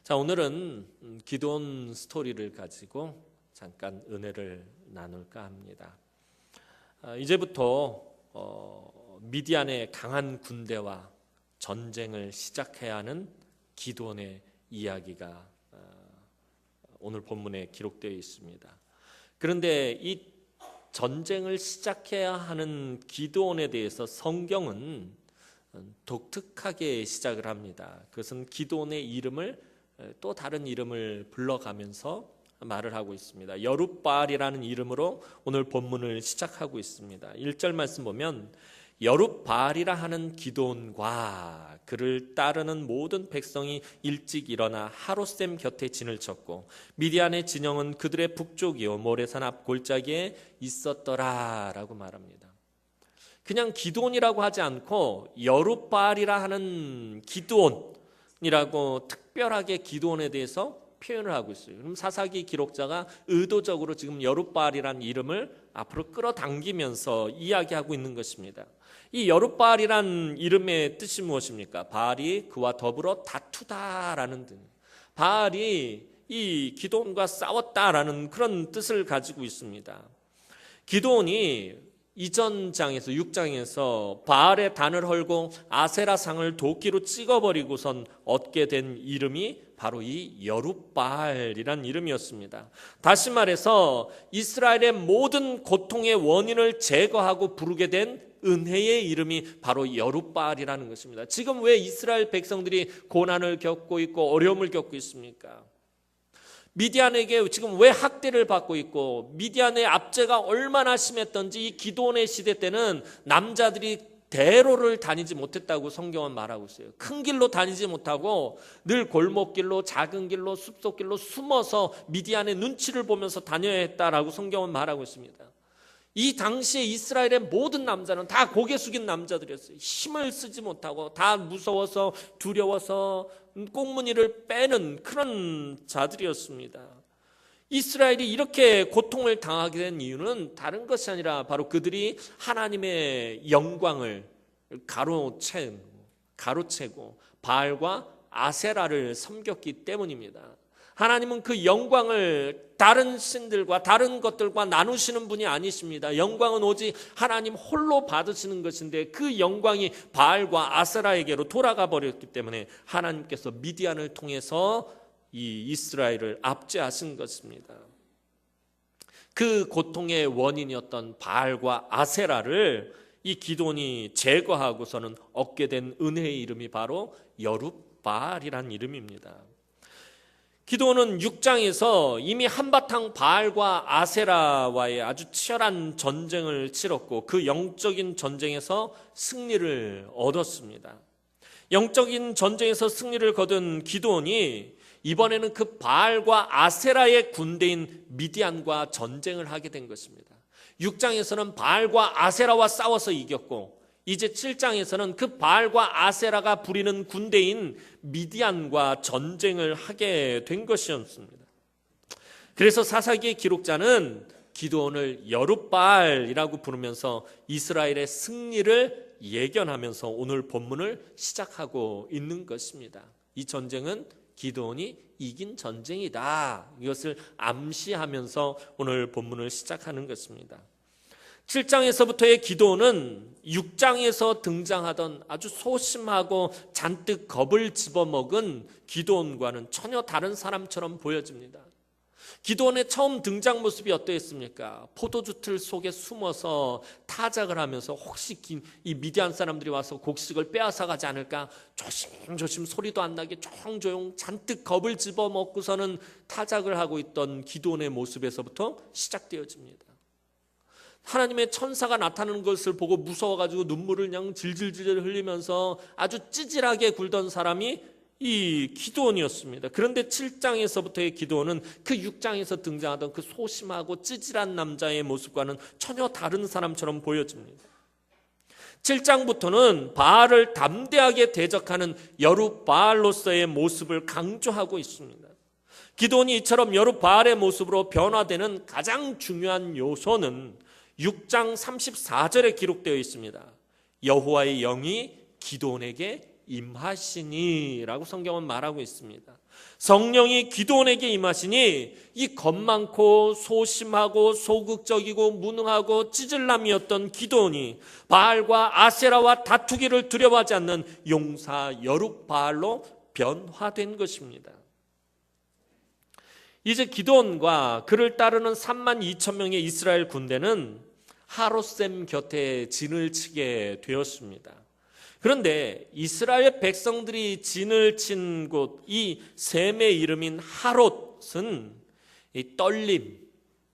자, 오늘은 기드온 스토리를 가지고 잠깐 은혜를 나눌까 합니다. 이제부터 미디안의 강한 군대와 전쟁을 시작해야 하는 기드온의 이야기가 오늘 본문에 기록되어 있습니다. 그런데 이 전쟁을 시작해야 하는 기드온에 대해서 성경은 독특하게 시작을 합니다. 그것은 기드온의 이름을 또 다른 이름을 불러가면서 말을 하고 있습니다. 여룻바알이라는 이름으로 오늘 본문을 시작하고 있습니다. 1절 말씀 보면 여룻바알이라 하는 기드온과 그를 따르는 모든 백성이 일찍 일어나 하롯셈 곁에 진을 쳤고 미디안의 진영은 그들의 북쪽이요 모레산 앞 골짜기에 있었더라라고 말합니다. 그냥 기드온이라고 하지 않고 여룻바알이라 하는 기드온이라고 특별하게 기드온에 대해서 표현을 하고 있어요. 그럼 사사기 기록자가 의도적으로 지금 여룻바알이라는 이름을 앞으로 끌어당기면서 이야기하고 있는 것입니다. 이 여룻바알이란 이름의 뜻이 무엇입니까? 바알이 그와 더불어 다투다라는 뜻. 바알이 이 기드온과 싸웠다라는 그런 뜻을 가지고 있습니다. 기드온이 이전 장에서 6장에서 바알의 단을 헐고 아세라 상을 도끼로 찍어버리고선 얻게 된 이름이 바로 이 여룻바알이란 이름이었습니다. 다시 말해서 이스라엘의 모든 고통의 원인을 제거하고 부르게 된 은혜의 이름이 바로 여룻바알이라는 것입니다. 지금 왜 이스라엘 백성들이 고난을 겪고 있고 어려움을 겪고 있습니까? 미디안에게 지금 왜 학대를 받고 있고 미디안의 압제가 얼마나 심했던지 이 기드온의 시대 때는 남자들이 대로를 다니지 못했다고 성경은 말하고 있어요. 큰 길로 다니지 못하고 늘 골목길로 작은 길로 숲속길로 숨어서 미디안의 눈치를 보면서 다녀야 했다라고 성경은 말하고 있습니다. 이 당시에 이스라엘의 모든 남자는 다 고개 숙인 남자들이었어요. 힘을 쓰지 못하고 다 무서워서 두려워서 꽁무니를 빼는 그런 자들이었습니다. 이스라엘이 이렇게 고통을 당하게 된 이유는 다른 것이 아니라 바로 그들이 하나님의 영광을 가로채고 바알과 아세라를 섬겼기 때문입니다. 하나님은 그 영광을 다른 신들과 다른 것들과 나누시는 분이 아니십니다. 영광은 오직 하나님 홀로 받으시는 것인데 그 영광이 바알과 아세라에게로 돌아가 버렸기 때문에 하나님께서 미디안을 통해서 이 이스라엘을 압제하신 것입니다. 그 고통의 원인이었던 바알과 아세라를 이 기드온이 제거하고서는 얻게 된 은혜의 이름이 바로 여룻바알이란 이름입니다. 기드온은 6장에서 이미 한바탕 바알과 아세라와의 아주 치열한 전쟁을 치렀고 그 영적인 전쟁에서 승리를 얻었습니다. 영적인 전쟁에서 승리를 거둔 기드온이 이번에는 그 바알과 아세라의 군대인 미디안과 전쟁을 하게 된 것입니다. 6장에서는 바알과 아세라와 싸워서 이겼고 이제 7장에서는 그 바알과 아세라가 부리는 군대인 미디안과 전쟁을 하게 된 것이었습니다. 그래서 사사기의 기록자는 기드온을 여룻바알이라고 부르면서 이스라엘의 승리를 예견하면서 오늘 본문을 시작하고 있는 것입니다. 이 전쟁은 기드온이 이긴 전쟁이다. 이것을 암시하면서 오늘 본문을 시작하는 것입니다. 7장에서부터의 기드온은 6장에서 등장하던 아주 소심하고 잔뜩 겁을 집어먹은 기드온과는 전혀 다른 사람처럼 보여집니다. 기드온의 처음 등장 모습이 어떠했습니까? 포도주 틀 속에 숨어서 타작을 하면서 혹시 이 미디안 사람들이 와서 곡식을 빼앗아 가지 않을까 조심조심 소리도 안 나게 조용조용 잔뜩 겁을 집어먹고서는 타작을 하고 있던 기드온의 모습에서부터 시작되어집니다. 하나님의 천사가 나타나는 것을 보고 무서워가지고 눈물을 그냥 질질질 흘리면서 아주 찌질하게 굴던 사람이 이 기드온이었습니다. 그런데 7장에서부터의 기드온은 그 6장에서 등장하던 그 소심하고 찌질한 남자의 모습과는 전혀 다른 사람처럼 보여집니다. 7장부터는 바알을 담대하게 대적하는 여룻바알로서의 모습을 강조하고 있습니다. 기드온이 이처럼 여룻바알의 모습으로 변화되는 가장 중요한 요소는 6장 34절에 기록되어 있습니다. 여호와의 영이 기드온에게 임하시니라고 성경은 말하고 있습니다. 성령이 기드온에게 임하시니 이 겁많고 소심하고 소극적이고 무능하고 찌질남이었던 기드온이 바알과 아세라와 다투기를 두려워하지 않는 용사 여룹바알로 변화된 것입니다. 이제 기드온과 그를 따르는 3만 2천 명의 이스라엘 군대는 하롯셈 곁에 진을 치게 되었습니다. 그런데 이스라엘 백성들이 진을 친 곳, 이 셈의 이름인 하롯은 이 떨림,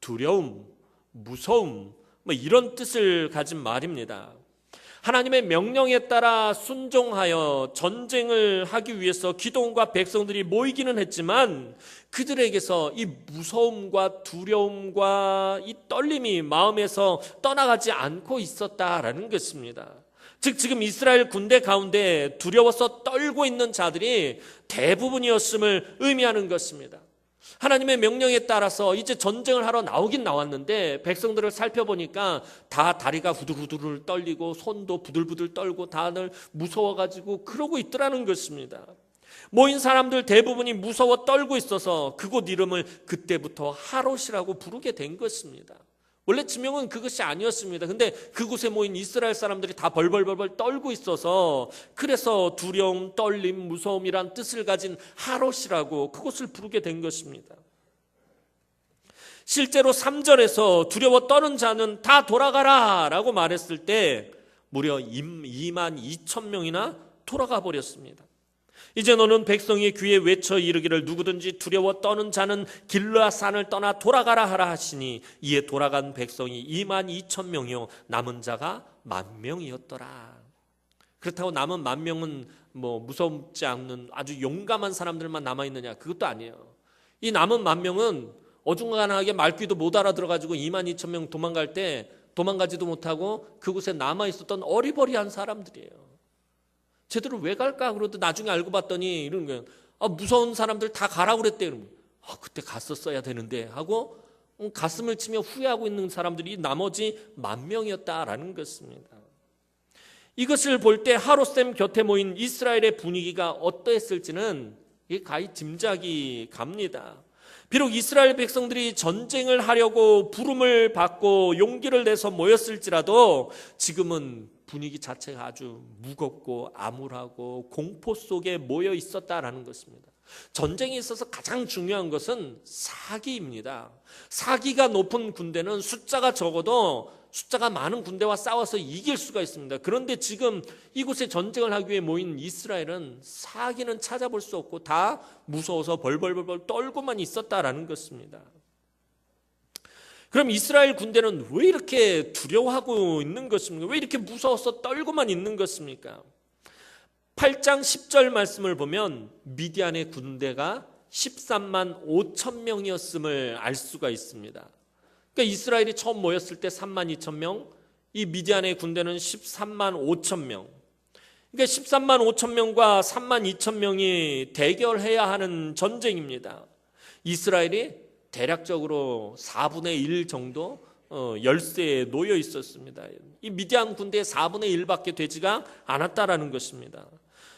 두려움, 무서움 이런 뜻을 가진 말입니다. 하나님의 명령에 따라 순종하여 전쟁을 하기 위해서 기드온과 백성들이 모이기는 했지만 그들에게서 이 무서움과 두려움과 이 떨림이 마음에서 떠나가지 않고 있었다라는 것입니다. 즉 지금 이스라엘 군대 가운데 두려워서 떨고 있는 자들이 대부분이었음을 의미하는 것입니다. 하나님의 명령에 따라서 이제 전쟁을 하러 나오긴 나왔는데 백성들을 살펴보니까 다 다리가 후들후들 떨리고 손도 부들부들 떨고 다들 무서워가지고 그러고 있더라는 것입니다. 모인 사람들 대부분이 무서워 떨고 있어서 그곳 이름을 그때부터 하롯이라고 부르게 된 것입니다. 원래 지명은 그것이 아니었습니다. 근데 그곳에 모인 이스라엘 사람들이 다 벌벌벌벌 떨고 있어서 그래서 두려움, 떨림, 무서움이란 뜻을 가진 하롯이라고 그곳을 부르게 된 것입니다. 실제로 3절에서 두려워 떠는 자는 다 돌아가라 라고 말했을 때 무려 2만 2천 명이나 돌아가 버렸습니다. 이제 너는 백성의 귀에 외쳐 이르기를 누구든지 두려워 떠는 자는 길르앗산을 떠나 돌아가라 하라 하시니 이에 돌아간 백성이 2만 2천 명이요 남은 자가 10,000명이었더라. 그렇다고 남은 10,000명은 무섭지 않는 아주 용감한 사람들만 남아있느냐? 그것도 아니에요. 이 남은 10,000명은 어중간하게 말귀도 못 알아들어가지고 2만 2천 명 도망갈 때 도망가지도 못하고 그곳에 남아있었던 어리버리한 사람들이에요. 쟤들은 왜 갈까? 그러더니 나중에 알고 봤더니 이러는 거예요. 무서운 사람들 다 가라고 그랬대. 그때 갔었어야 되는데 하고 가슴을 치며 후회하고 있는 사람들이 나머지 10,000명이었다라는 것입니다. 이것을 볼 때 하롯셈 곁에 모인 이스라엘의 분위기가 어떠했을지는 가히 짐작이 갑니다. 비록 이스라엘 백성들이 전쟁을 하려고 부름을 받고 용기를 내서 모였을지라도 지금은 분위기 자체가 아주 무겁고 암울하고 공포 속에 모여 있었다라는 것입니다. 전쟁에 있어서 가장 중요한 것은 사기입니다. 사기가 높은 군대는 숫자가 적어도 숫자가 많은 군대와 싸워서 이길 수가 있습니다. 그런데 지금 이곳에 전쟁을 하기 위해 모인 이스라엘은 사기는 찾아볼 수 없고 다 무서워서 벌벌벌벌 떨고만 있었다라는 것입니다. 그럼 이스라엘 군대는 왜 이렇게 두려워하고 있는 것입니까? 왜 이렇게 무서워서 떨고만 있는 것입니까? 8장 10절 말씀을 보면 미디안의 군대가 13만 5천 명이었음을 알 수가 있습니다. 그러니까 이스라엘이 처음 모였을 때 3만 2천 명, 이 미디안의 군대는 13만 5천 명. 그러니까 13만 5천 명과 3만 2천 명이 대결해야 하는 전쟁입니다. 이스라엘이 대략적으로 4분의 1 정도 열세에 놓여 있었습니다. 이 미디안 군대의 4분의 1밖에 되지가 않았다라는 것입니다.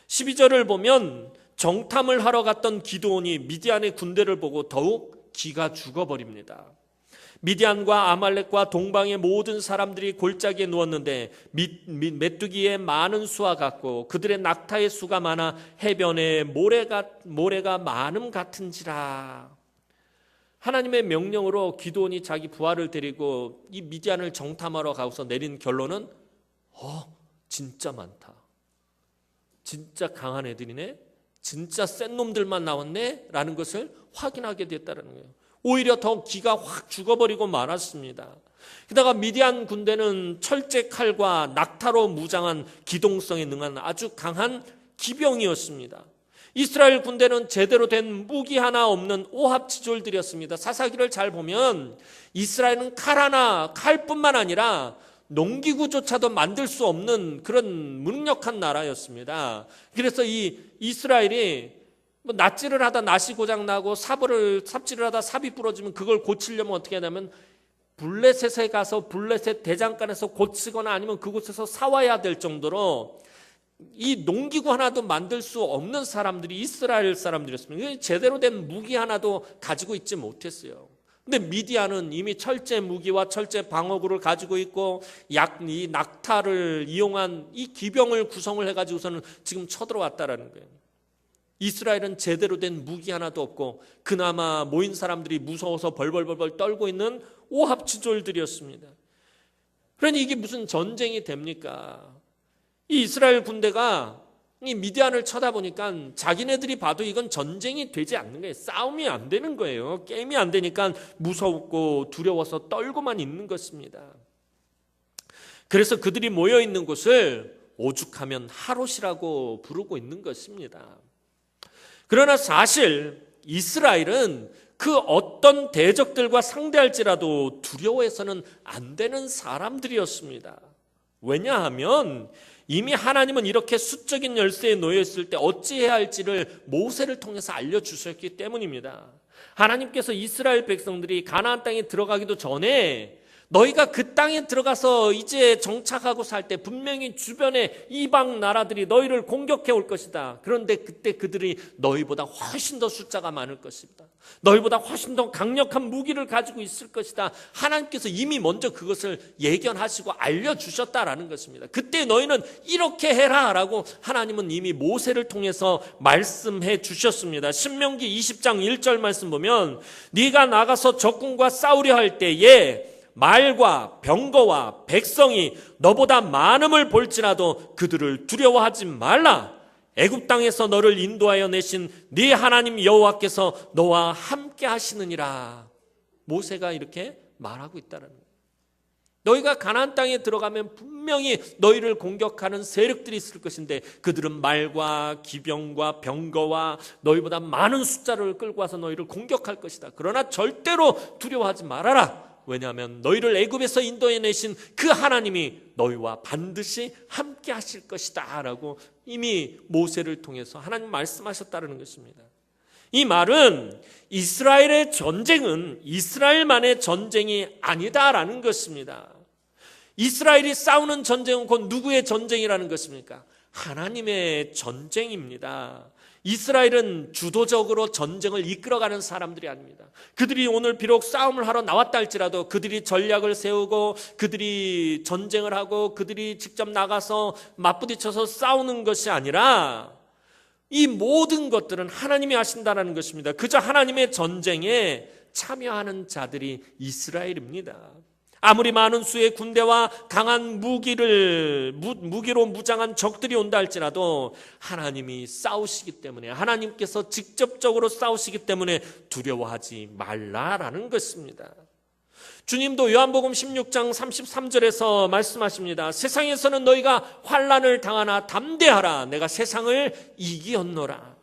12절을 보면 정탐을 하러 갔던 기드온이 미디안의 군대를 보고 더욱 기가 죽어버립니다. 미디안과 아말렉과 동방의 모든 사람들이 골짜기에 누웠는데 메뚜기의 많은 수와 같고 그들의 낙타의 수가 많아 해변에 모래가 많음 같은지라. 하나님의 명령으로 기드온이 자기 부하를 데리고 이 미디안을 정탐하러 가고서 내린 결론은 진짜 많다. 진짜 강한 애들이네. 진짜 센 놈들만 나왔네 라는 것을 확인하게 됐다는 거예요. 오히려 더 기가 확 죽어버리고 말았습니다. 게다가 미디안 군대는 철제 칼과 낙타로 무장한 기동성에 능한 아주 강한 기병이었습니다. 이스라엘 군대는 제대로 된 무기 하나 없는 오합지졸들이었습니다. 사사기를 잘 보면 이스라엘은 칼뿐만 아니라 농기구조차도 만들 수 없는 그런 무능력한 나라였습니다. 그래서 이 이스라엘이 낫질을 하다 낫이 고장나고 삽질을 하다 삽이 부러지면 그걸 고치려면 어떻게 하냐면 블레셋에 가서 블레셋 대장간에서 고치거나 아니면 그곳에서 사와야 될 정도로 이 농기구 하나도 만들 수 없는 사람들이 이스라엘 사람들이었습니다. 제대로 된 무기 하나도 가지고 있지 못했어요. 근데 미디안은 이미 철제 무기와 철제 방어구를 가지고 있고 이 낙타를 이용한 이 기병을 구성을 해가지고서는 지금 쳐들어왔다라는 거예요. 이스라엘은 제대로 된 무기 하나도 없고 그나마 모인 사람들이 무서워서 벌벌벌벌 떨고 있는 오합지졸들이었습니다. 그러니 이게 무슨 전쟁이 됩니까? 이 이스라엘 군대가 이 미디안을 쳐다보니까 자기네들이 봐도 이건 전쟁이 되지 않는 거예요. 싸움이 안 되는 거예요. 게임이 안 되니까 무섭고 두려워서 떨고만 있는 것입니다. 그래서 그들이 모여 있는 곳을 오죽하면 하롯이라고 부르고 있는 것입니다. 그러나 사실 이스라엘은 그 어떤 대적들과 상대할지라도 두려워해서는 안 되는 사람들이었습니다. 왜냐하면 이미 하나님은 이렇게 수적인 열세에 놓여 있을 때 어찌해야 할지를 모세를 통해서 알려주셨기 때문입니다. 하나님께서 이스라엘 백성들이 가나안 땅에 들어가기도 전에 너희가 그 땅에 들어가서 이제 정착하고 살 때 분명히 주변의 이방 나라들이 너희를 공격해 올 것이다. 그런데 그때 그들이 너희보다 훨씬 더 숫자가 많을 것이다. 너희보다 훨씬 더 강력한 무기를 가지고 있을 것이다. 하나님께서 이미 먼저 그것을 예견하시고 알려주셨다라는 것입니다. 그때 너희는 이렇게 해라 라고 하나님은 이미 모세를 통해서 말씀해 주셨습니다. 신명기 20장 1절 말씀 보면 네가 나가서 적군과 싸우려 할 때에 말과 병거와 백성이 너보다 많음을 볼지라도 그들을 두려워하지 말라. 애굽 땅에서 너를 인도하여 내신 네 하나님 여호와께서 너와 함께 하시느니라. 모세가 이렇게 말하고 있다는 거예요. 너희가 가나안 땅에 들어가면 분명히 너희를 공격하는 세력들이 있을 것인데 그들은 말과 기병과 병거와 너희보다 많은 숫자를 끌고 와서 너희를 공격할 것이다. 그러나 절대로 두려워하지 말아라. 왜냐하면 너희를 애굽에서 인도해내신 그 하나님이 너희와 반드시 함께 하실 것이다 라고 이미 모세를 통해서 하나님 말씀하셨다는 것입니다. 이 말은 이스라엘의 전쟁은 이스라엘만의 전쟁이 아니다라는 것입니다. 이스라엘이 싸우는 전쟁은 곧 누구의 전쟁이라는 것입니까? 하나님의 전쟁입니다. 이스라엘은 주도적으로 전쟁을 이끌어가는 사람들이 아닙니다. 그들이 오늘 비록 싸움을 하러 나왔다 할지라도 그들이 전략을 세우고 그들이 전쟁을 하고 그들이 직접 나가서 맞부딪혀서 싸우는 것이 아니라 이 모든 것들은 하나님이 하신다는 것입니다. 그저 하나님의 전쟁에 참여하는 자들이 이스라엘입니다. 아무리 많은 수의 군대와 강한 무기로 무장한 적들이 온다 할지라도 하나님이 싸우시기 때문에 하나님께서 직접적으로 싸우시기 때문에 두려워하지 말라라는 것입니다. 주님도 요한복음 16장 33절에서 말씀하십니다. 세상에서는 너희가 환난을 당하나 담대하라. 내가 세상을 이기었노라.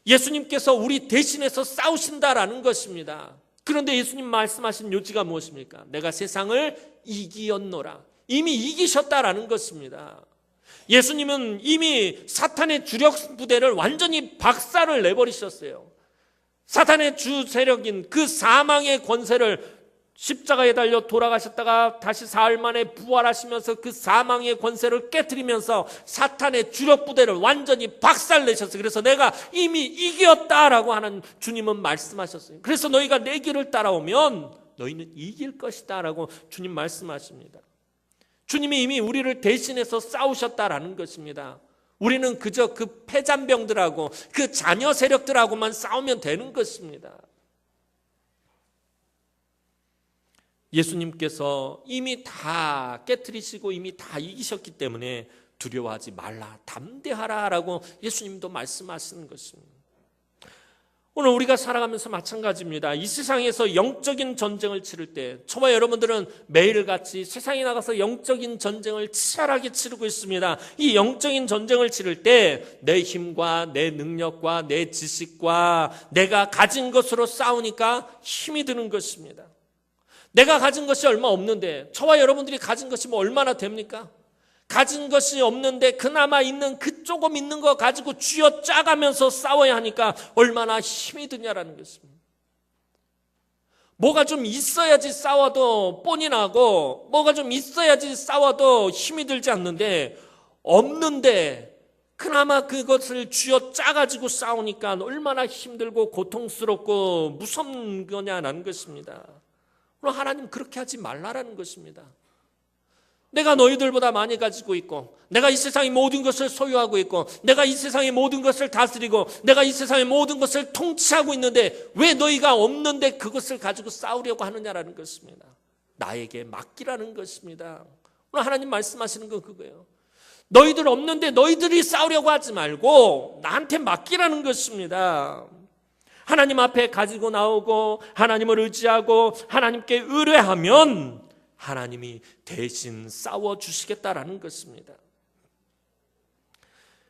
예수님께서 우리 대신해서 싸우신다라는 것입니다. 그런데 예수님 말씀하신 요지가 무엇입니까? 내가 세상을 이기었노라. 이미 이기셨다라는 것입니다. 예수님은 이미 사탄의 주력 부대를 완전히 박살을 내버리셨어요. 사탄의 주 세력인 그 사망의 권세를 십자가에 달려 돌아가셨다가 다시 사흘 만에 부활하시면서 그 사망의 권세를 깨트리면서 사탄의 주력 부대를 완전히 박살내셨어요. 그래서 내가 이미 이겼다라고 하는 주님은 말씀하셨어요. 그래서 너희가 내 길을 따라오면 너희는 이길 것이다 라고 주님 말씀하십니다. 주님이 이미 우리를 대신해서 싸우셨다라는 것입니다. 우리는 그저 그 패잔병들하고 그 자녀 세력들하고만 싸우면 되는 것입니다. 예수님께서 이미 다 깨트리시고 이미 다 이기셨기 때문에 두려워하지 말라, 담대하라 라고 예수님도 말씀하시는 것입니다. 오늘 우리가 살아가면서 마찬가지입니다. 이 세상에서 영적인 전쟁을 치를 때 저와 여러분들은 매일같이 세상에 나가서 영적인 전쟁을 치열하게 치르고 있습니다. 이 영적인 전쟁을 치를 때 내 힘과 내 능력과 내 지식과 내가 가진 것으로 싸우니까 힘이 드는 것입니다. 내가 가진 것이 얼마 없는데 저와 여러분들이 가진 것이 뭐 얼마나 됩니까? 가진 것이 없는데 그나마 있는 그 조금 있는 거 가지고 쥐어짜가면서 싸워야 하니까 얼마나 힘이 드냐라는 것입니다. 뭐가 좀 있어야지 싸워도 뻔히 나고 뭐가 좀 있어야지 싸워도 힘이 들지 않는데 없는데 그나마 그것을 쥐어 짜가지고 싸우니까 얼마나 힘들고 고통스럽고 무섭은 거냐는 것입니다. 그럼 하나님 그렇게 하지 말라라는 것입니다. 내가 너희들보다 많이 가지고 있고, 내가 이 세상의 모든 것을 소유하고 있고, 내가 이 세상의 모든 것을 다스리고, 내가 이 세상의 모든 것을 통치하고 있는데 왜 너희가 없는데 그것을 가지고 싸우려고 하느냐라는 것입니다. 나에게 맡기라는 것입니다. 오늘 하나님 말씀하시는 건 그거예요. 너희들 없는데 너희들이 싸우려고 하지 말고 나한테 맡기라는 것입니다. 하나님 앞에 가지고 나오고 하나님을 의지하고 하나님께 의뢰하면 하나님이 대신 싸워주시겠다라는 것입니다.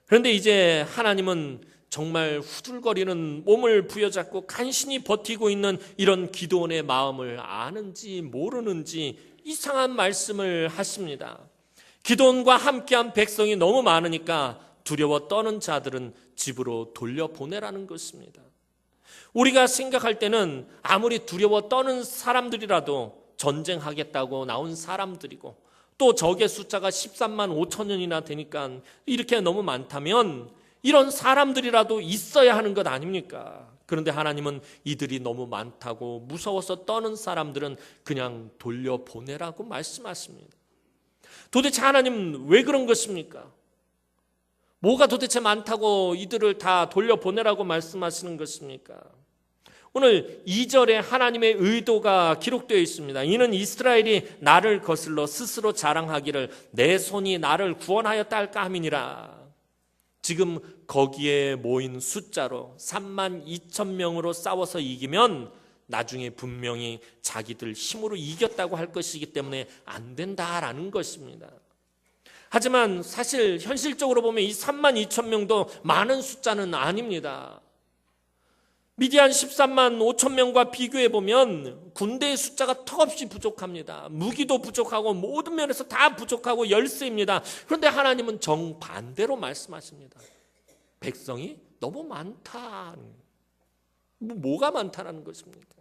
그런데 이제 하나님은 정말 후들거리는 몸을 부여잡고 간신히 버티고 있는 이런 기드온의 마음을 아는지 모르는지 이상한 말씀을 하십니다. 기드온과 함께한 백성이 너무 많으니까 두려워 떠는 자들은 집으로 돌려보내라는 것입니다. 우리가 생각할 때는 아무리 두려워 떠는 사람들이라도 전쟁하겠다고 나온 사람들이고 또 적의 숫자가 13만 5천년이나 되니까 이렇게 너무 많다면 이런 사람들이라도 있어야 하는 것 아닙니까? 그런데 하나님은 이들이 너무 많다고 무서워서 떠는 사람들은 그냥 돌려보내라고 말씀하십니다. 도대체 하나님 왜 그런 것입니까? 뭐가 도대체 많다고 이들을 다 돌려보내라고 말씀하시는 것입니까? 오늘 2절에 하나님의 의도가 기록되어 있습니다. 이는 이스라엘이 나를 거슬러 스스로 자랑하기를 내 손이 나를 구원하였다 할까 함이니라. 지금 거기에 모인 숫자로 3만 2천 명으로 싸워서 이기면 나중에 분명히 자기들 힘으로 이겼다고 할 것이기 때문에 안 된다라는 것입니다. 하지만 사실 현실적으로 보면 이 3만 2천 명도 많은 숫자는 아닙니다. 미디안 13만 5천 명과 비교해 보면 군대의 숫자가 턱없이 부족합니다. 무기도 부족하고 모든 면에서 다 부족하고 열세입니다. 그런데 하나님은 정반대로 말씀하십니다. 백성이 너무 많다. 뭐가 많다라는 것입니까?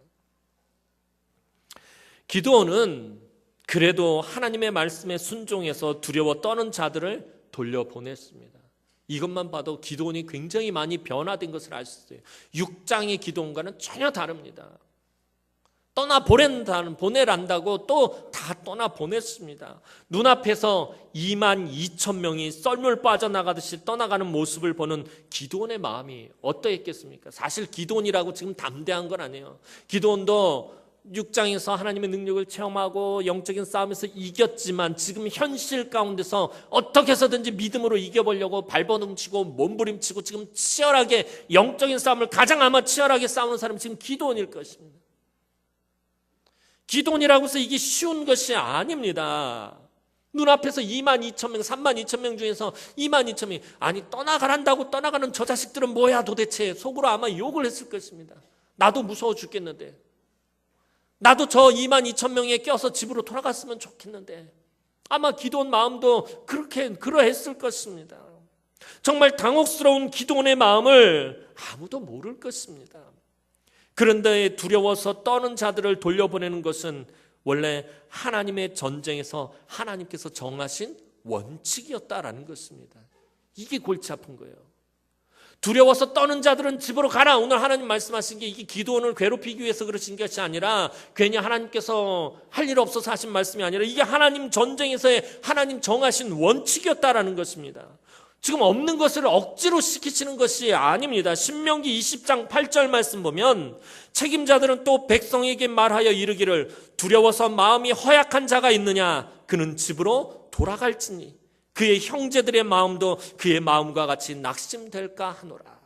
기드온은 그래도 하나님의 말씀에 순종해서 두려워 떠는 자들을 돌려보냈습니다. 이것만 봐도 기드온이 굉장히 많이 변화된 것을 알 수 있어요. 6장의 기드온과는 전혀 다릅니다. 보내란다고 또 다 떠나보냈습니다. 눈앞에서 2만 2천 명이 썰물 빠져나가듯이 떠나가는 모습을 보는 기드온의 마음이 어떠했겠습니까? 사실 기드온이라고 지금 담대한 건 아니에요. 기드온도 6장에서 하나님의 능력을 체험하고 영적인 싸움에서 이겼지만 지금 현실 가운데서 어떻게 해서든지 믿음으로 이겨보려고 발버둥치고 몸부림치고 지금 치열하게 영적인 싸움을 가장 아마 치열하게 싸우는 사람이 지금 기드온일 것입니다. 기드온이라고 해서 이게 쉬운 것이 아닙니다. 눈앞에서 2만 2천 명, 3만 2천 명 중에서 2만 2천 명, 아니 떠나가란다고 떠나가는 저 자식들은 뭐야 도대체, 속으로 아마 욕을 했을 것입니다. 나도 무서워 죽겠는데, 나도 저 2만 2천 명에 껴서 집으로 돌아갔으면 좋겠는데, 아마 기드온 마음도 그러했을 것입니다. 정말 당혹스러운 기드온의 마음을 아무도 모를 것입니다. 그런데 두려워서 떠는 자들을 돌려보내는 것은 원래 하나님의 전쟁에서 하나님께서 정하신 원칙이었다라는 것입니다. 이게 골치 아픈 거예요. 두려워서 떠는 자들은 집으로 가라. 오늘 하나님 말씀하신 게 이게 기드온을 괴롭히기 위해서 그러신 것이 아니라 괜히 하나님께서 할 일 없어서 하신 말씀이 아니라 이게 하나님 전쟁에서의 하나님 정하신 원칙이었다라는 것입니다. 지금 없는 것을 억지로 시키시는 것이 아닙니다. 신명기 20장 8절 말씀 보면 책임자들은 또 백성에게 말하여 이르기를 두려워서 마음이 허약한 자가 있느냐 그는 집으로 돌아갈지니 그의 형제들의 마음도 그의 마음과 같이 낙심될까 하노라.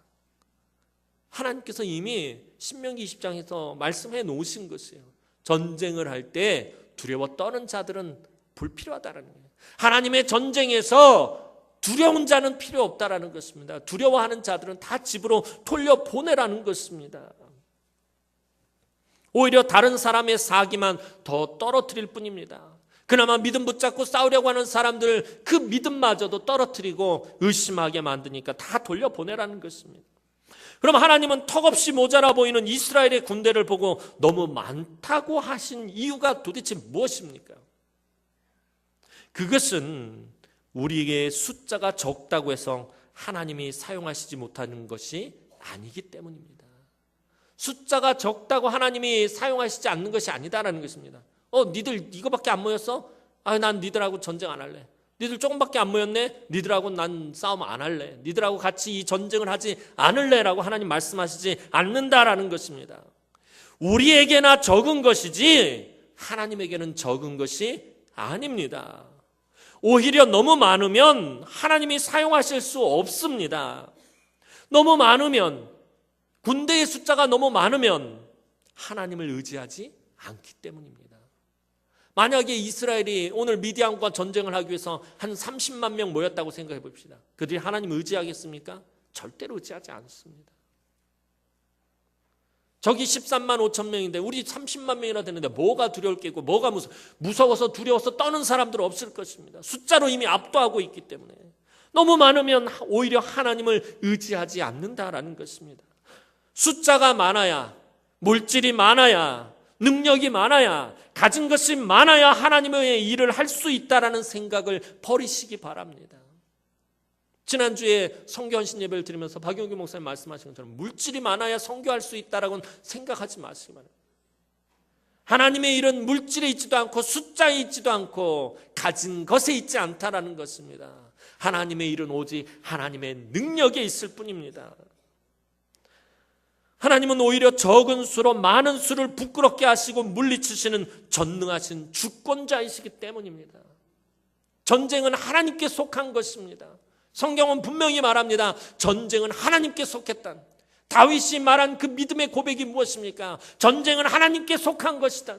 하나님께서 이미 신명기 20장에서 말씀해 놓으신 것이에요. 전쟁을 할 때 두려워 떠는 자들은 불필요하다는 거예요. 하나님의 전쟁에서 두려운 자는 필요 없다라는 것입니다. 두려워하는 자들은 다 집으로 돌려보내라는 것입니다. 오히려 다른 사람의 사기만 더 떨어뜨릴 뿐입니다. 그나마 믿음 붙잡고 싸우려고 하는 사람들 그 믿음마저도 떨어뜨리고 의심하게 만드니까 다 돌려보내라는 것입니다. 그럼 하나님은 턱없이 모자라 보이는 이스라엘의 군대를 보고 너무 많다고 하신 이유가 도대체 무엇입니까? 그것은 우리에게 숫자가 적다고 해서 하나님이 사용하시지 못하는 것이 아니기 때문입니다. 숫자가 적다고 하나님이 사용하시지 않는 것이 아니다라는 것입니다. 니들 이거밖에 안 모였어? 난 니들하고 전쟁 안 할래. 니들 조금밖에 안 모였네? 니들하고 난 싸움 안 할래. 니들하고 같이 이 전쟁을 하지 않을래라고 하나님 말씀하시지 않는다라는 것입니다. 우리에게나 적은 것이지 하나님에게는 적은 것이 아닙니다. 오히려 너무 많으면 하나님이 사용하실 수 없습니다. 너무 많으면, 군대의 숫자가 너무 많으면 하나님을 의지하지 않기 때문입니다. 만약에 이스라엘이 오늘 미디안과 전쟁을 하기 위해서 한 30만 명 모였다고 생각해 봅시다. 그들이 하나님 의지하겠습니까? 절대로 의지하지 않습니다. 저기 13만 5천 명인데 우리 30만 명이나 되는데 뭐가 두려울 게 있고 뭐가 무서워서 두려워서 떠는 사람들은 없을 것입니다. 숫자로 이미 압도하고 있기 때문에. 너무 많으면 오히려 하나님을 의지하지 않는다라는 것입니다. 숫자가 많아야, 물질이 많아야, 능력이 많아야, 가진 것이 많아야 하나님의 일을 할 수 있다라는 생각을 버리시기 바랍니다. 지난주에 성교헌신 예배를 드리면서 박용규 목사님 말씀하신 것처럼 물질이 많아야 선교할 수 있다라고는 생각하지 마시기 바랍니다. 하나님의 일은 물질에 있지도 않고 숫자에 있지도 않고 가진 것에 있지 않다라는 것입니다. 하나님의 일은 오직 하나님의 능력에 있을 뿐입니다. 하나님은 오히려 적은 수로 많은 수를 부끄럽게 하시고 물리치시는 전능하신 주권자이시기 때문입니다. 전쟁은 하나님께 속한 것입니다. 성경은 분명히 말합니다. 전쟁은 하나님께 속했다. 다윗이 말한 그 믿음의 고백이 무엇입니까? 전쟁은 하나님께 속한 것이다.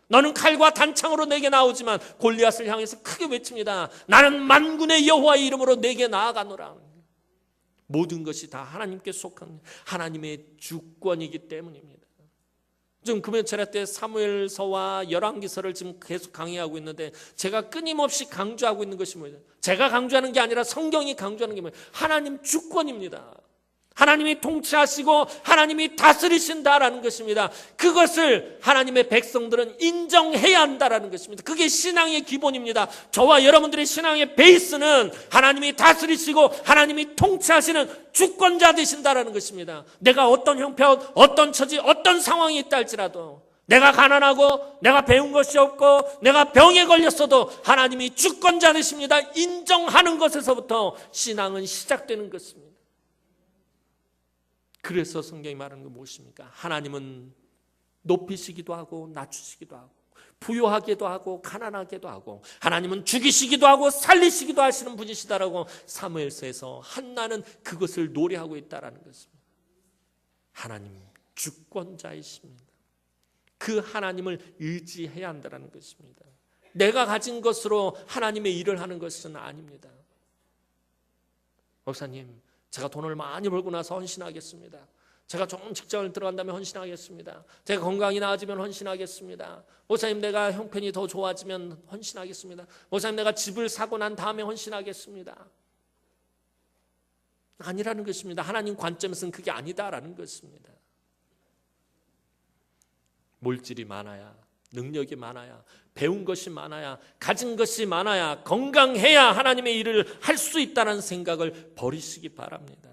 너는 칼과 단창으로 내게 나오지만 골리앗을 향해서 크게 외칩니다. 나는 만군의 여호와의 이름으로 내게 나아가노라. 모든 것이 다 하나님께 속한 하나님의 주권이기 때문입니다. 지금 금요 차례 때 사무엘서와 열왕기서를 지금 계속 강의하고 있는데 제가 끊임없이 강조하고 있는 것이 뭐예요? 제가 강조하는 게 아니라 성경이 강조하는 게 뭐예요? 하나님 주권입니다. 하나님이 통치하시고 하나님이 다스리신다라는 것입니다. 그것을 하나님의 백성들은 인정해야 한다라는 것입니다. 그게 신앙의 기본입니다. 저와 여러분들의 신앙의 베이스는 하나님이 다스리시고 하나님이 통치하시는 주권자 되신다라는 것입니다. 내가 어떤 형편, 어떤 처지, 어떤 상황이 있다 할지라도 내가 가난하고 내가 배운 것이 없고 내가 병에 걸렸어도 하나님이 주권자 되십니다. 인정하는 것에서부터 신앙은 시작되는 것입니다. 그래서 성경이 말하는 건 무엇입니까? 하나님은 높이시기도 하고 낮추시기도 하고 부유하게도 하고 가난하게도 하고 하나님은 죽이시기도 하고 살리시기도 하시는 분이시다라고 사무엘서에서 한나는 그것을 노래하고 있다라는 것입니다. 하나님 주권자이십니다. 그 하나님을 의지해야 한다는 것입니다. 내가 가진 것으로 하나님의 일을 하는 것은 아닙니다. 목사님, 제가 돈을 많이 벌고 나서 헌신하겠습니다. 제가 좋은 직장을 들어간다면 헌신하겠습니다. 제가 건강이 나아지면 헌신하겠습니다. 목사님, 내가 형편이 더 좋아지면 헌신하겠습니다. 목사님, 내가 집을 사고 난 다음에 헌신하겠습니다. 아니라는 것입니다. 하나님 관점에서는 그게 아니다라는 것입니다. 물질이 많아야, 능력이 많아야, 배운 것이 많아야, 가진 것이 많아야, 건강해야 하나님의 일을 할 수 있다는 생각을 버리시기 바랍니다.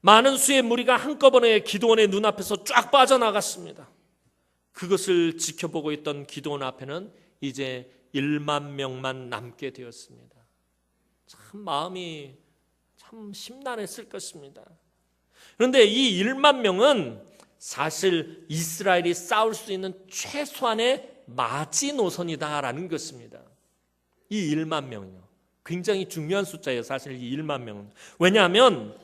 많은 수의 무리가 한꺼번에 기드온의 눈앞에서 쫙 빠져나갔습니다. 그것을 지켜보고 있던 기드온 앞에는 이제 1만 명만 남게 되었습니다. 참 마음이 참 심란했을 것입니다. 그런데 이 1만 명은 사실 이스라엘이 싸울 수 있는 최소한의 마지노선이다라는 것입니다. 이 1만 명이요. 굉장히 중요한 숫자예요. 사실 이 1만 명은. 왜냐하면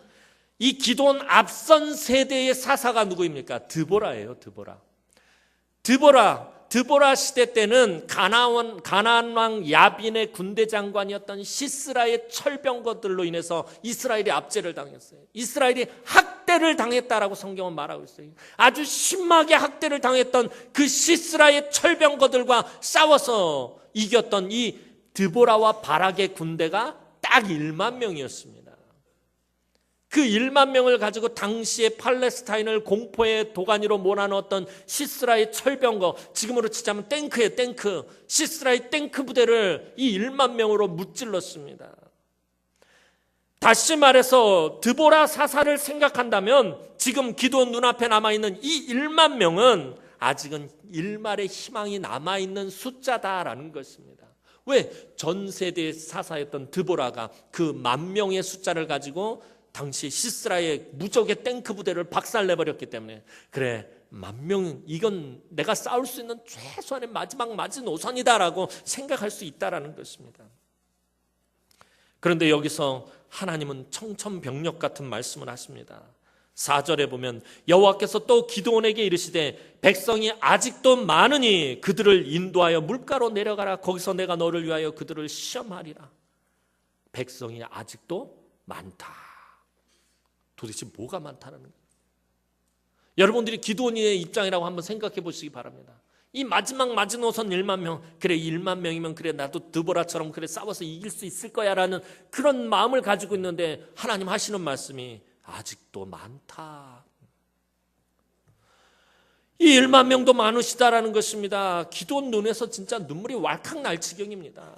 이 기드온 앞선 세대의 사사가 누구입니까? 드보라예요. 드보라 시대 때는 가나안 왕 야빈의 군대 장관이었던 시스라의 철병거들로 인해서 이스라엘이 압제를 당했어요. 이스라엘이 학대를 당했다라고 성경은 말하고 있어요. 아주 심하게 학대를 당했던 그 시스라의 철병거들과 싸워서 이겼던 이 드보라와 바락의 군대가 딱 1만 명이었습니다. 그 1만 명을 가지고 당시에 팔레스타인을 공포의 도가니로 몰아넣었던 시스라의 철병거, 지금으로 치자면 탱크예요, 탱크. 시스라의 탱크 부대를 이 1만 명으로 무찔렀습니다. 다시 말해서 드보라 사사를 생각한다면 지금 기도원 눈앞에 남아있는 이 1만 명은 아직은 일말의 희망이 남아있는 숫자다라는 것입니다. 왜? 전 세대의 사사였던 드보라가 그 10,000명의 숫자를 가지고 당시 시스라의 무적의 탱크 부대를 박살내버렸기 때문에, 그래, 10,000명, 이건 내가 싸울 수 있는 최소한의 마지막 마지노선이다라고 생각할 수 있다라는 것입니다. 그런데 여기서 하나님은 청천벽력 같은 말씀을 하십니다. 4절에 보면 여호와께서 또 기드온에게 이르시되 백성이 아직도 많으니 그들을 인도하여 물가로 내려가라. 거기서 내가 너를 위하여 그들을 시험하리라. 백성이 아직도 많다. 도대체 뭐가 많다는 거예요? 여러분들이 기드온의 입장이라고 한번 생각해 보시기 바랍니다. 이 마지막 마지노선 1만 명, 그래 1만 명이면 그래 나도 드보라처럼 그래 싸워서 이길 수 있을 거야 라는 그런 마음을 가지고 있는데 하나님 하시는 말씀이 아직도 많다. 이 1만 명도 많으시다라는 것입니다. 기드온 눈에서 진짜 눈물이 왈칵 날 지경입니다.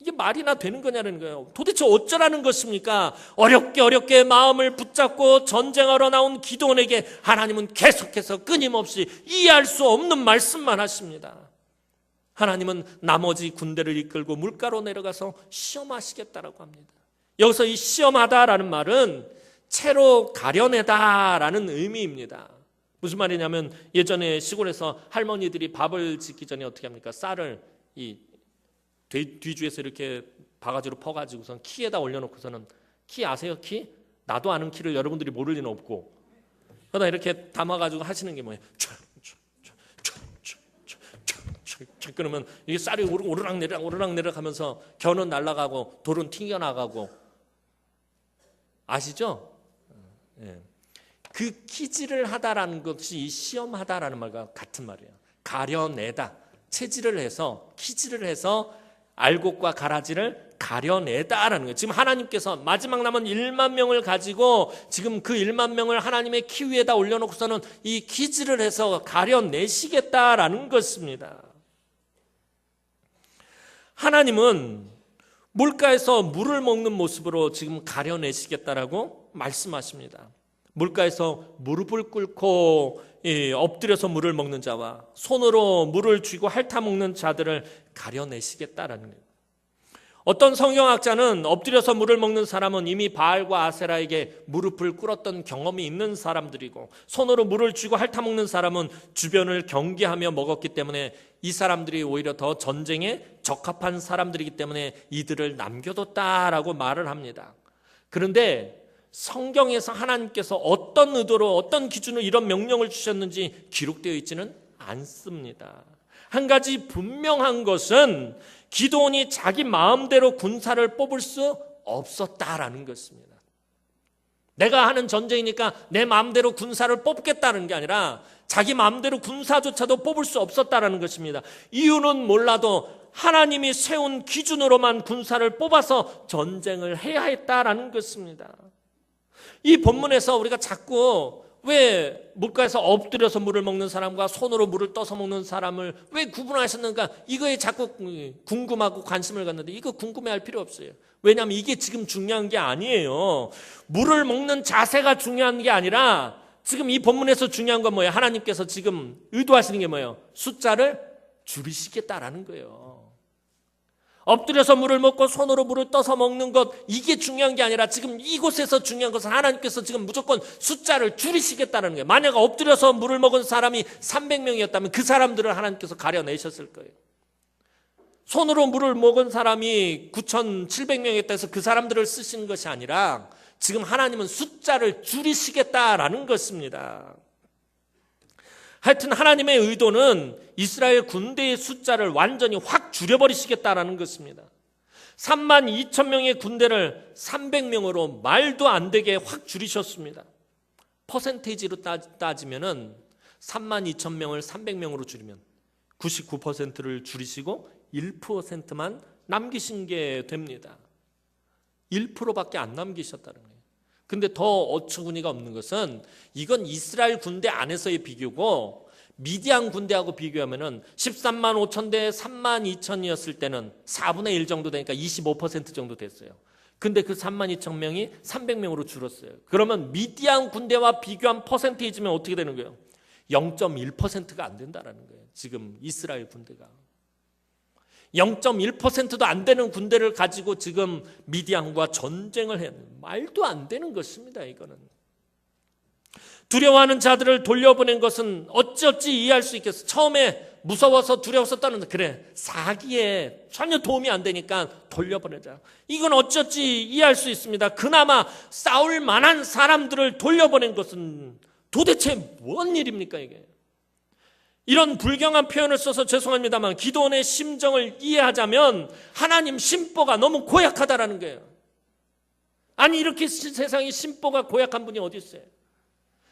이게 말이나 되는 거냐는 거예요. 도대체 어쩌라는 것입니까? 어렵게 마음을 붙잡고 전쟁하러 나온 기드온에게 하나님은 계속해서 끊임없이 이해할 수 없는 말씀만 하십니다. 하나님은 나머지 군대를 이끌고 물가로 내려가서 시험하시겠다라고 합니다. 여기서 이 시험하다라는 말은 채로 가려내다라는 의미입니다. 무슨 말이냐면 예전에 시골에서 할머니들이 밥을 짓기 전에 어떻게 합니까? 쌀을 이 뒤주에서 이렇게 바가지로 퍼가지고선 키에다 올려놓고서는, 키 아세요? 키? 나도 아는 키를 여러분들이 모를 리는 없고, 그러다 이렇게 담아가지고 하시는 게 뭐예요? 그러면 이게 쌀이 오르락내리락 하면서 겨는 날아가고 돌은 튕겨나가고, 아시죠? 예. 그 키질을 하다라는 것이 이 시험하다라는 말과 같은 말이에요. 가려내다, 체질을 해서, 키질을 해서 알곡과 가라지를 가려내다라는 거예요. 지금 하나님께서 마지막 남은 1만 명을 가지고 지금 그 1만 명을 하나님의 키 위에다 올려놓고서는 이 키질을 해서 가려내시겠다라는 것입니다. 하나님은 물가에서 물을 먹는 모습으로 지금 가려내시겠다라고 말씀하십니다. 물가에서 무릎을 꿇고 엎드려서 물을 먹는 자와 손으로 물을 쥐고 핥아먹는 자들을 가려내시겠다라는 거예요. 어떤 성경학자는 엎드려서 물을 먹는 사람은 이미 바알과 아세라에게 무릎을 꿇었던 경험이 있는 사람들이고, 손으로 물을 쥐고 핥아먹는 사람은 주변을 경계하며 먹었기 때문에 이 사람들이 오히려 더 전쟁에 적합한 사람들이기 때문에 이들을 남겨뒀다라고 말을 합니다. 그런데 성경에서 하나님께서 어떤 의도로 어떤 기준으로 이런 명령을 주셨는지 기록되어 있지는 않습니다. 한 가지 분명한 것은 기드온이 자기 마음대로 군사를 뽑을 수 없었다라는 것입니다. 내가 하는 전쟁이니까 내 마음대로 군사를 뽑겠다는 게 아니라 자기 마음대로 군사조차도 뽑을 수 없었다라는 것입니다. 이유는 몰라도 하나님이 세운 기준으로만 군사를 뽑아서 전쟁을 해야 했다라는 것입니다. 이 본문에서 우리가 자꾸 왜 물가에서 엎드려서 물을 먹는 사람과 손으로 물을 떠서 먹는 사람을 왜 구분하셨는가, 이거에 자꾸 궁금하고 관심을 갖는데 이거 궁금해할 필요 없어요. 왜냐하면 이게 지금 중요한 게 아니에요. 물을 먹는 자세가 중요한 게 아니라 지금 이 본문에서 중요한 건 뭐예요? 하나님께서 지금 의도하시는 게 뭐예요? 숫자를 줄이시겠다라는 거예요. 엎드려서 물을 먹고 손으로 물을 떠서 먹는 것, 이게 중요한 게 아니라 지금 이곳에서 중요한 것은 하나님께서 지금 무조건 숫자를 줄이시겠다는 거예요. 만약 엎드려서 물을 먹은 사람이 300명이었다면 그 사람들을 하나님께서 가려내셨을 거예요. 손으로 물을 먹은 사람이 9,700명이었다 해서 그 사람들을 쓰시는 것이 아니라 지금 하나님은 숫자를 줄이시겠다라는 것입니다. 하여튼 하나님의 의도는 이스라엘 군대의 숫자를 완전히 확 줄여버리시겠다라는 것입니다. 32,000명의 군대를 300명으로 말도 안 되게 확 줄이셨습니다. 퍼센테이지로 따지면은 32,000명을 300명으로 줄이면 99%를 줄이시고 1%만 남기신 게 됩니다. 1%밖에 안 남기셨다는 거예요. 근데 더 어처구니가 없는 것은 이건 이스라엘 군대 안에서의 비교고 미디안 군대하고 비교하면은 13만 5천 대 3만 2천이었을 때는 4분의 1 정도 되니까 25% 정도 됐어요. 근데 그 3만 2천 명이 300명으로 줄었어요. 그러면 미디안 군대와 비교한 퍼센테이지면 어떻게 되는 거예요? 0.1%가 안 된다라는 거예요. 지금 이스라엘 군대가 0.1%도 안 되는 군대를 가지고 지금 미디안과 전쟁을 해야 돼요. 말도 안 되는 것입니다. 이거는 두려워하는 자들을 돌려보낸 것은 어찌어찌 이해할 수 있겠어. 처음에 무서워서 두려워서 떠는데 그래 사기에 전혀 도움이 안 되니까 돌려보내자. 이건 어찌어찌 이해할 수 있습니다. 그나마 싸울 만한 사람들을 돌려보낸 것은 도대체 뭔 일입니까 이게? 이런 불경한 표현을 써서 죄송합니다만 기드온의 심정을 이해하자면 하나님 심보가 너무 고약하다라는 거예요. 아니 이렇게 세상에 심보가 고약한 분이 어디 있어요?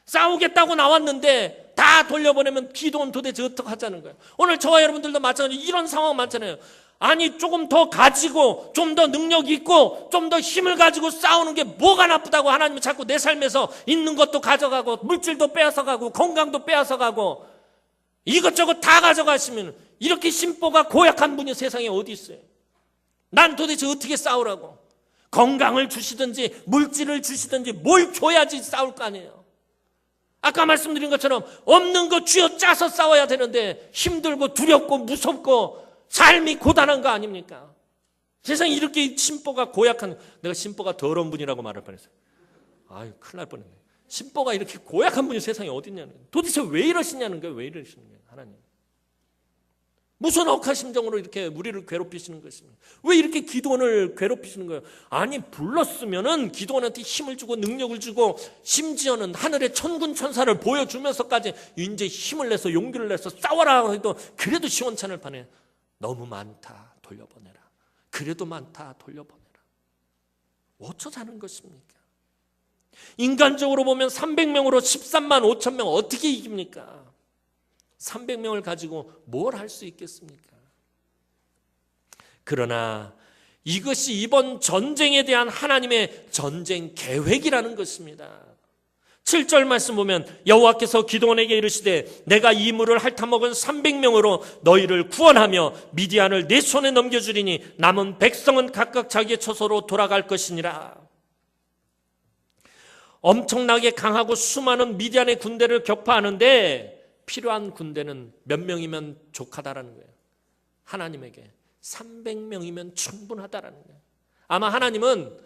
싸우겠다고 나왔는데 다 돌려보내면 기드온 도대체 어떻게 하자는 거예요? 오늘 저와 여러분들도 마찬가지로 이런 상황 많잖아요. 아니 조금 더 가지고 좀 더 능력 있고 좀 더 힘을 가지고 싸우는 게 뭐가 나쁘다고 하나님이 자꾸 내 삶에서 있는 것도 가져가고 물질도 빼앗아가고 건강도 빼앗아가고 이것저것 다 가져가시면 이렇게 심보가 고약한 분이 세상에 어디 있어요? 난 도대체 어떻게 싸우라고? 건강을 주시든지 물질을 주시든지 뭘 줘야지 싸울 거 아니에요. 아까 말씀드린 것처럼 없는 거 쥐어짜서 싸워야 되는데 힘들고 두렵고 무섭고 삶이 고단한 거 아닙니까? 세상에 이렇게 심보가 고약한, 내가 심보가 더러운 분이라고 말할 뻔했어요. 아유 큰일 날 뻔했네. 심보가 이렇게 고약한 분이 세상에 어디 있냐는 거예요. 도대체 왜 이러시냐는 거예요. 왜 이러시는 거예요 하나님. 무슨 억한 심정으로 이렇게 우리를 괴롭히시는 것입니까? 왜 이렇게 기드온을 괴롭히시는 거예요? 아니 불렀으면은 기드온한테 힘을 주고 능력을 주고 심지어는 하늘의 천군 천사를 보여주면서까지 이제 힘을 내서 용기를 내서 싸워라 해도 그래도 시원찮을 판에 너무 많다 돌려보내라. 그래도 많다 돌려보내라. 어쩌자는 것입니까? 인간적으로 보면 300명으로 13만 5천 명 어떻게 이깁니까? 300명을 가지고 뭘 할 수 있겠습니까? 그러나 이것이 이번 전쟁에 대한 하나님의 전쟁 계획이라는 것입니다. 7절 말씀 보면 여호와께서 기드온에게 이르시되 내가 이 물을 핥아먹은 300명으로 너희를 구원하며 미디안을 내 손에 넘겨주리니 남은 백성은 각각 자기의 처소로 돌아갈 것이니라. 엄청나게 강하고 수많은 미디안의 군대를 격파하는데 필요한 군대는 몇 명이면 족하다라는 거예요. 하나님에게 300명이면 충분하다라는 거예요. 아마 하나님은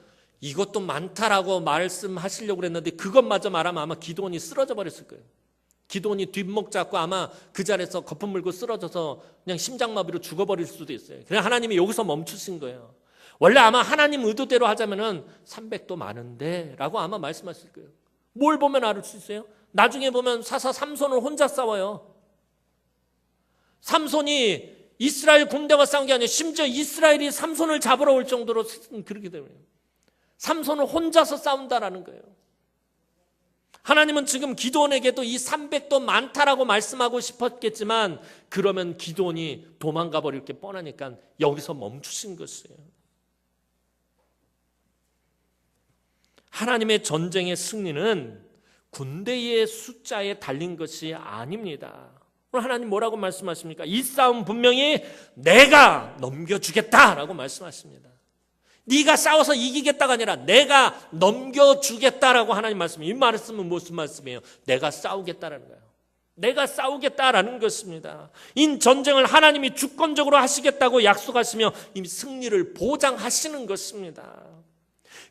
이것도 많다라고 말씀하시려고 그랬는데 그것마저 말하면 아마 기드온이 쓰러져 버렸을 거예요. 기드온이 뒷목 잡고 아마 그 자리에서 거품 물고 쓰러져서 그냥 심장마비로 죽어버릴 수도 있어요. 그래서 하나님이 여기서 멈추신 거예요. 원래 아마 하나님 의도대로 하자면은 300도 많은데 라고 아마 말씀하실 거예요. 뭘 보면 알 수 있어요? 나중에 보면 사사 삼손을 혼자 싸워요. 삼손이 이스라엘 군대와 싸운 게 아니라 심지어 이스라엘이 삼손을 잡으러 올 정도로 그렇게 되면 삼손을 혼자서 싸운다라는 거예요. 하나님은 지금 기드온에게도 이 300도 많다라고 말씀하고 싶었겠지만 그러면 기드온이 도망가 버릴 게 뻔하니까 여기서 멈추신 것이에요. 하나님의 전쟁의 승리는 군대의 숫자에 달린 것이 아닙니다. 오늘 하나님 뭐라고 말씀하십니까? 이 싸움 분명히 내가 넘겨주겠다라고 말씀하십니다. 네가 싸워서 이기겠다가 아니라 내가 넘겨주겠다라고 하나님 말씀이에요. 이 말씀은 무슨 말씀이에요? 내가 싸우겠다라는 거예요. 내가 싸우겠다라는 것입니다. 이 전쟁을 하나님이 주권적으로 하시겠다고 약속하시며 이 승리를 보장하시는 것입니다.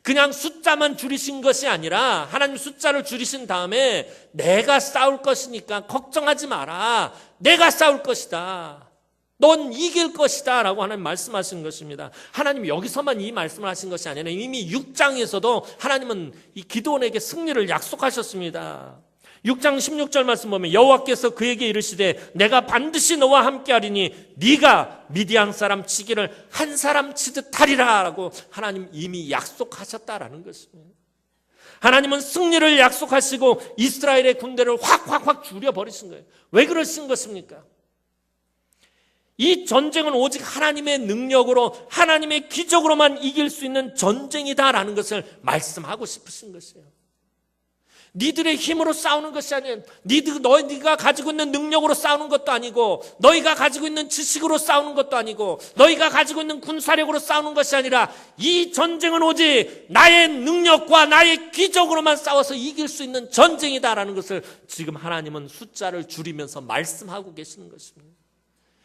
그냥 숫자만 줄이신 것이 아니라 하나님 숫자를 줄이신 다음에 내가 싸울 것이니까 걱정하지 마라. 내가 싸울 것이다. 넌 이길 것이다 라고 하나님 말씀하시는 것입니다. 하나님 여기서만 이 말씀을 하신 것이 아니라 이미 6장에서도 하나님은 이 기드온에게 승리를 약속하셨습니다. 6장 16절 말씀 보면 여호와께서 그에게 이르시되 내가 반드시 너와 함께하리니 네가 미디안 사람 치기를 한 사람 치듯 하리라 라고 하나님 이미 약속하셨다라는 것입니다. 하나님은 승리를 약속하시고 이스라엘의 군대를 확 줄여버리신 거예요. 왜 그러신 것입니까? 이 전쟁은 오직 하나님의 능력으로, 하나님의 기적으로만 이길 수 있는 전쟁이다라는 것을 말씀하고 싶으신 것이에요. 니들의 힘으로 싸우는 것이 아니에요. 너희가 가지고 있는 능력으로 싸우는 것도 아니고, 너희가 가지고 있는 지식으로 싸우는 것도 아니고, 너희가 가지고 있는 군사력으로 싸우는 것이 아니라, 이 전쟁은 오직 나의 능력과 나의 기적으로만 싸워서 이길 수 있는 전쟁이다라는 것을 지금 하나님은 숫자를 줄이면서 말씀하고 계시는 것입니다.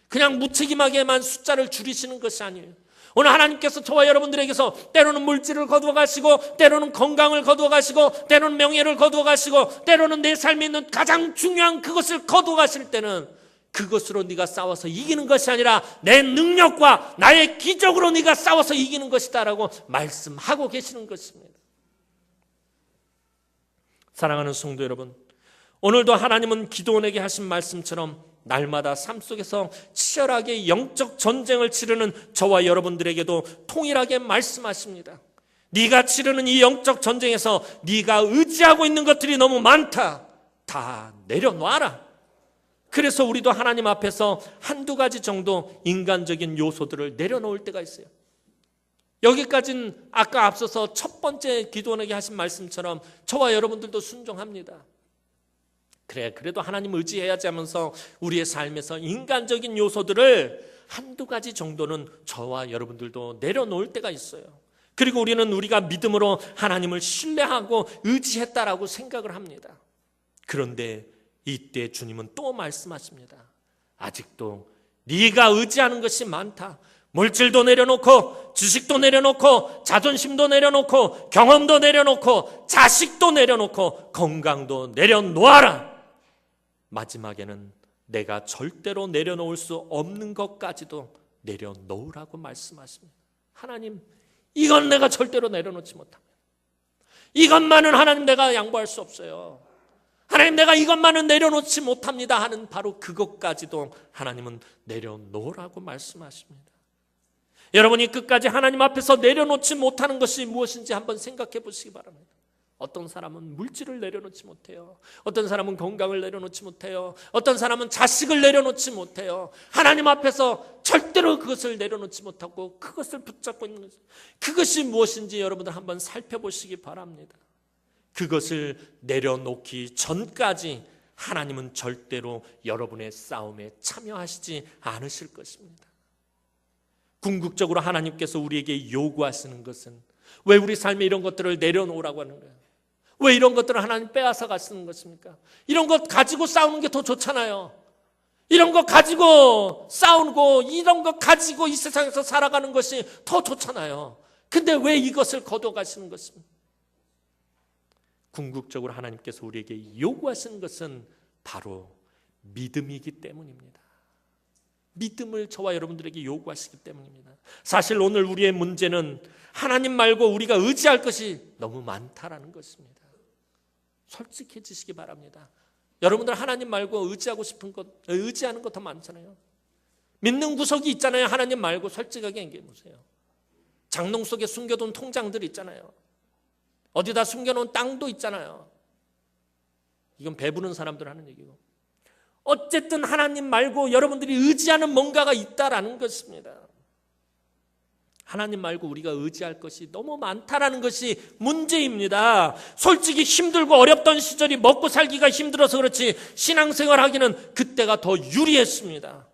그냥 무책임하게만 숫자를 줄이시는 것이 아니에요. 오늘 하나님께서 저와 여러분들에게서 때로는 물질을 거두어 가시고, 때로는 건강을 거두어 가시고, 때로는 명예를 거두어 가시고, 때로는 내 삶에 있는 가장 중요한 그것을 거두어 가실 때는 그것으로 네가 싸워서 이기는 것이 아니라 내 능력과 나의 기적으로 네가 싸워서 이기는 것이다라고 말씀하고 계시는 것입니다. 사랑하는 성도 여러분, 오늘도 하나님은 기도원에게 하신 말씀처럼 날마다 삶 속에서 치열하게 영적 전쟁을 치르는 저와 여러분들에게도 통일하게 말씀하십니다. 네가 치르는 이 영적 전쟁에서 네가 의지하고 있는 것들이 너무 많다. 다 내려놔라. 그래서 우리도 하나님 앞에서 한두 가지 정도 인간적인 요소들을 내려놓을 때가 있어요. 여기까지는 아까 앞서서 첫 번째 기도원에게 하신 말씀처럼 저와 여러분들도 순종합니다. 그래도 하나님 의지해야지 하면서 우리의 삶에서 인간적인 요소들을 한두 가지 정도는 저와 여러분들도 내려놓을 때가 있어요. 그리고 우리는 우리가 믿음으로 하나님을 신뢰하고 의지했다라고 생각을 합니다. 그런데 이때 주님은 또 말씀하십니다. 아직도 네가 의지하는 것이 많다. 물질도 내려놓고, 지식도 내려놓고, 자존심도 내려놓고, 경험도 내려놓고, 자식도 내려놓고, 건강도 내려놓아라. 마지막에는 내가 절대로 내려놓을 수 없는 것까지도 내려놓으라고 말씀하십니다. 하나님, 이건 내가 절대로 내려놓지 못합니다. 이것만은 하나님 내가 양보할 수 없어요. 하나님, 내가 이것만은 내려놓지 못합니다 하는 바로 그것까지도 하나님은 내려놓으라고 말씀하십니다. 여러분이 끝까지 하나님 앞에서 내려놓지 못하는 것이 무엇인지 한번 생각해 보시기 바랍니다. 어떤 사람은 물질을 내려놓지 못해요. 어떤 사람은 건강을 내려놓지 못해요. 어떤 사람은 자식을 내려놓지 못해요. 하나님 앞에서 절대로 그것을 내려놓지 못하고 그것을 붙잡고 있는 거죠. 그것이 무엇인지 여러분들 한번 살펴보시기 바랍니다. 그것을 내려놓기 전까지 하나님은 절대로 여러분의 싸움에 참여하시지 않으실 것입니다. 궁극적으로 하나님께서 우리에게 요구하시는 것은 왜 우리 삶에 이런 것들을 내려놓으라고 하는 거예요? 왜 이런 것들을 하나님 빼앗아 가시는 것입니까? 이런 것 가지고 싸우는 게 더 좋잖아요. 이런 것 가지고 싸우고 이런 것 가지고 이 세상에서 살아가는 것이 더 좋잖아요. 근데 왜 이것을 거둬 가시는 것입니까? 궁극적으로 하나님께서 우리에게 요구하시는 것은 바로 믿음이기 때문입니다. 믿음을 저와 여러분들에게 요구하시기 때문입니다. 사실 오늘 우리의 문제는 하나님 말고 우리가 의지할 것이 너무 많다라는 것입니다. 솔직해지시기 바랍니다. 여러분들 하나님 말고 의지하고 싶은 것, 의지하는 것 더 많잖아요. 믿는 구석이 있잖아요. 하나님 말고 솔직하게 얘기해보세요. 장롱 속에 숨겨둔 통장들 있잖아요. 어디다 숨겨놓은 땅도 있잖아요. 이건 배부른 사람들 하는 얘기고. 어쨌든 하나님 말고 여러분들이 의지하는 뭔가가 있다라는 것입니다. 하나님 말고 우리가 의지할 것이 너무 많다라는 것이 문제입니다. 솔직히 힘들고 어렵던 시절이 먹고 살기가 힘들어서 그렇지 신앙생활 하기는 그때가 더 유리했습니다.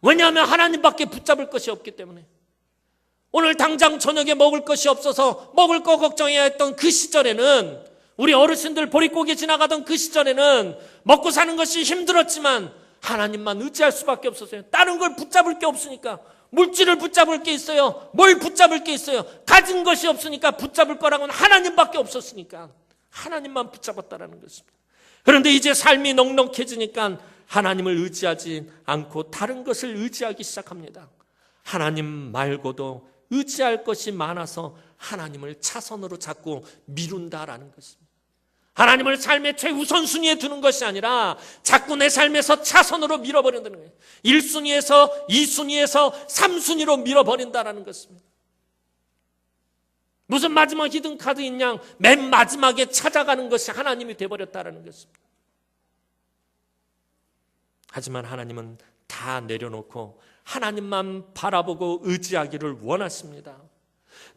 왜냐하면 하나님밖에 붙잡을 것이 없기 때문에. 오늘 당장 저녁에 먹을 것이 없어서 먹을 거 걱정해야 했던 그 시절에는, 우리 어르신들 보릿고개 지나가던 그 시절에는 먹고 사는 것이 힘들었지만 하나님만 의지할 수밖에 없었어요. 다른 걸 붙잡을 게 없으니까. 물질을 붙잡을 게 있어요. 뭘 붙잡을 게 있어요. 가진 것이 없으니까 붙잡을 거라고는 하나님밖에 없었으니까 하나님만 붙잡았다라는 것입니다. 그런데 이제 삶이 넉넉해지니까 하나님을 의지하지 않고 다른 것을 의지하기 시작합니다. 하나님 말고도 의지할 것이 많아서 하나님을 차선으로 자꾸 미룬다라는 것입니다. 하나님을 삶의 최우선순위에 두는 것이 아니라 자꾸 내 삶에서 차선으로 밀어버린다는 거예요. 1순위에서 2순위에서 3순위로 밀어버린다는 것입니다. 무슨 마지막 히든카드인 양 맨 마지막에 찾아가는 것이 하나님이 되어버렸다는 것입니다. 하지만 하나님은 다 내려놓고 하나님만 바라보고 의지하기를 원하십니다.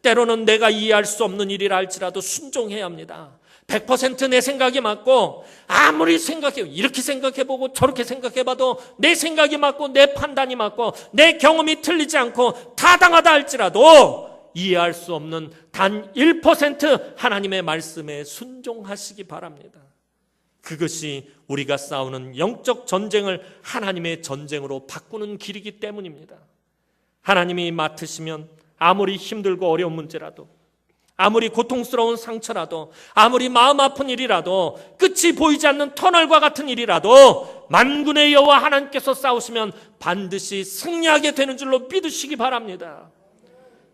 때로는 내가 이해할 수 없는 일이라 할지라도 순종해야 합니다. 100% 내 생각이 맞고 아무리 이렇게 생각해보고 저렇게 생각해봐도 내 생각이 맞고 내 판단이 맞고 내 경험이 틀리지 않고 타당하다 할지라도 이해할 수 없는 단 1% 하나님의 말씀에 순종하시기 바랍니다. 그것이 우리가 싸우는 영적 전쟁을 하나님의 전쟁으로 바꾸는 길이기 때문입니다. 하나님이 맡으시면 아무리 힘들고 어려운 문제라도, 아무리 고통스러운 상처라도, 아무리 마음 아픈 일이라도, 끝이 보이지 않는 터널과 같은 일이라도 만군의 여호와 하나님께서 싸우시면 반드시 승리하게 되는 줄로 믿으시기 바랍니다.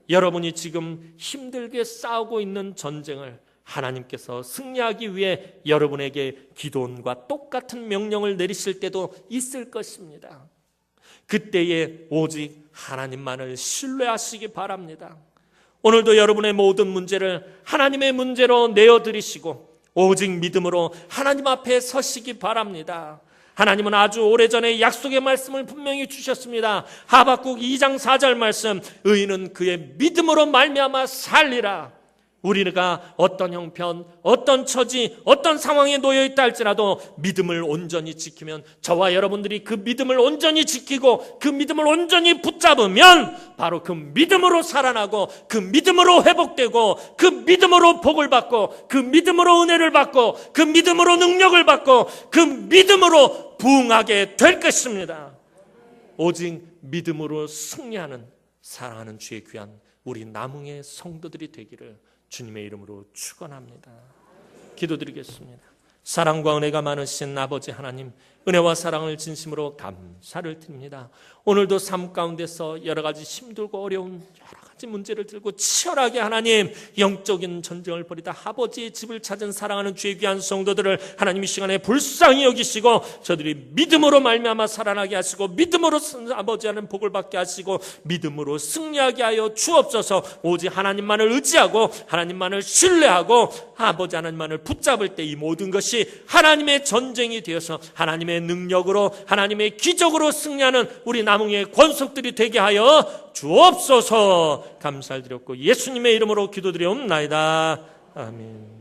여러분이 지금 힘들게 싸우고 있는 전쟁을 하나님께서 승리하기 위해 여러분에게 기도원과 똑같은 명령을 내리실 때도 있을 것입니다. 그때에 오직 하나님만을 신뢰하시기 바랍니다. 오늘도 여러분의 모든 문제를 하나님의 문제로 내어드리시고 오직 믿음으로 하나님 앞에 서시기 바랍니다. 하나님은 아주 오래전에 약속의 말씀을 분명히 주셨습니다. 하박국 2장 4절 말씀, 의인은 그의 믿음으로 말미암아 살리라. 우리가 어떤 형편, 어떤 처지, 어떤 상황에 놓여 있다 할지라도 믿음을 온전히 지키면, 저와 여러분들이 그 믿음을 온전히 지키고 그 믿음을 온전히 붙잡으면 바로 그 믿음으로 살아나고 그 믿음으로 회복되고 그 믿음으로 복을 받고 그 믿음으로 은혜를 받고 그 믿음으로 능력을 받고 그 믿음으로 부응하게 될 것입니다. 오직 믿음으로 승리하는 사랑하는 주의 귀한 우리 남흥의 성도들이 되기를 주님의 이름으로 축원합니다. 기도드리겠습니다. 사랑과 은혜가 많으신 아버지 하나님, 은혜와 사랑을 진심으로 감사를 드립니다. 오늘도 삶 가운데서 여러 가지 힘들고 어려운 여러 가지 문제를 들고 치열하게 하나님 영적인 전쟁을 벌이다 아버지의 집을 찾은 사랑하는 주의 귀한 성도들을 하나님 이 시간에 불쌍히 여기시고 저들이 믿음으로 말미암아 살아나게 하시고 믿음으로 아버지 하나님 복을 받게 하시고 믿음으로 승리하게 하여 주옵소서. 오직 하나님만을 의지하고 하나님만을 신뢰하고 아버지 하나님만을 붙잡을 때 이 모든 것이 하나님의 전쟁이 되어서 하나님의 능력으로 하나님의 기적으로 승리하는 우리 남흥의 권속들이 되게 하여 주옵소서. 감사를 드렸고 예수님의 이름으로 기도드리옵나이다. 아멘.